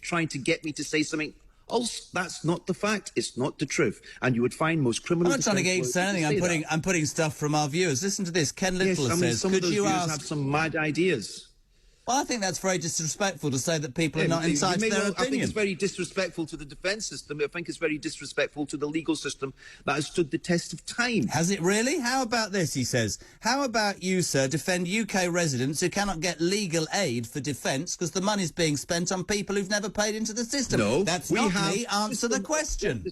trying to get me to say something else. That's not the fact. It's not the truth. And you would find most criminal... I'm not trying to get you to say anything. I'm putting stuff from our viewers. Listen to this. Ken Little says, some could of those you viewers ask... have some mad ideas. Well, I think that's very disrespectful to say that people are not entitled to their opinion. I think it's very disrespectful to the defence system. I think it's very disrespectful to the legal system that has stood the test of time. Has it really? How about this, he says. How about you, sir, defend UK residents who cannot get legal aid for defence because the money's being spent on people who've never paid into the system? No. That's not me. Answer the question.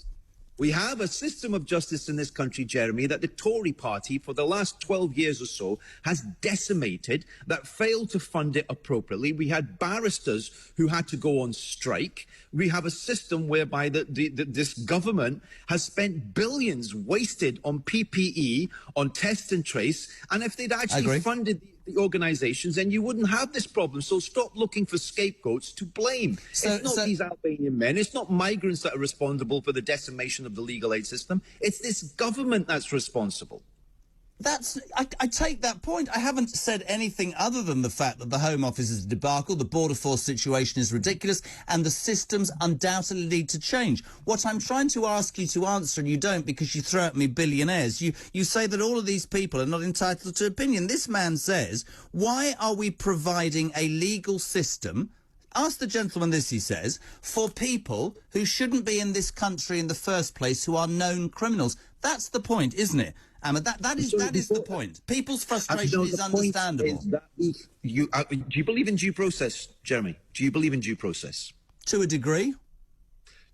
We have a system of justice in this country, Jeremy, that the Tory party for the last 12 years or so has decimated, that failed to fund it appropriately. We had barristers who had to go on strike. We have a system whereby this government has spent billions wasted on PPE, on test and trace. And if they'd actually funded the organisations, then you wouldn't have this problem. So stop looking for scapegoats to blame. It's not these Albanian men. It's not migrants that are responsible for the decimation of the legal aid system. It's this government that's responsible. I take that point. I haven't said anything other than the fact that the Home Office is a debacle, the border force situation is ridiculous, and the systems undoubtedly need to change. What I'm trying to ask you to answer, and you don't because you throw at me billionaires, you say that all of these people are not entitled to opinion. This man says, why are we providing a legal system... Ask the gentleman this, he says, for people who shouldn't be in this country in the first place, who are known criminals. That's the point, isn't it? Aamer, that is the point. People's frustration is understandable. Do you believe in due process, Jeremy? Do you believe in due process? To a degree.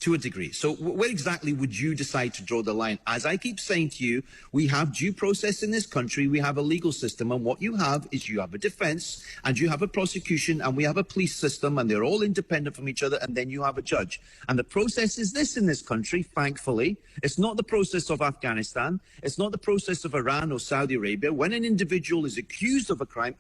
To a degree. So where exactly would you decide to draw the line? As I keep saying to you, we have due process in this country, we have a legal system, and what you have is you have a defence, and you have a prosecution, and we have a police system, and they're all independent from each other, and then you have a judge. And the process is this in this country, thankfully. It's not the process of Afghanistan. It's not the process of Iran or Saudi Arabia. When an individual is accused of a crime,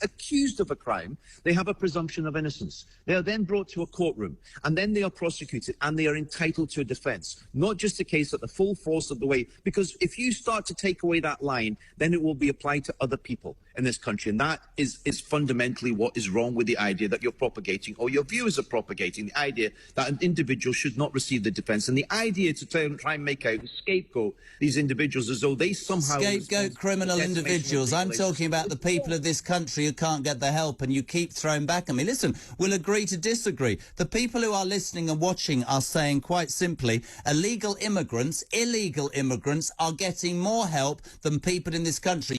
they have a presumption of innocence. They are then brought to a courtroom, and then they are prosecuted, and they are entitled to a defence, not just a case at the full force of the way, because if you start to take away that line, then it will be applied to other people in this country, and that is fundamentally what is wrong with the idea that you're propagating, or your viewers are propagating, the idea that an individual should not receive the defence, and the idea to try and make out and scapegoat these individuals as though they somehow... Scapegoat criminal individuals. I'm talking about the people of this country who can't get the help, and you keep throwing back at me. Listen, we'll agree to disagree. The people who are listening and watching are saying quite simply, illegal immigrants are getting more help than people in this country.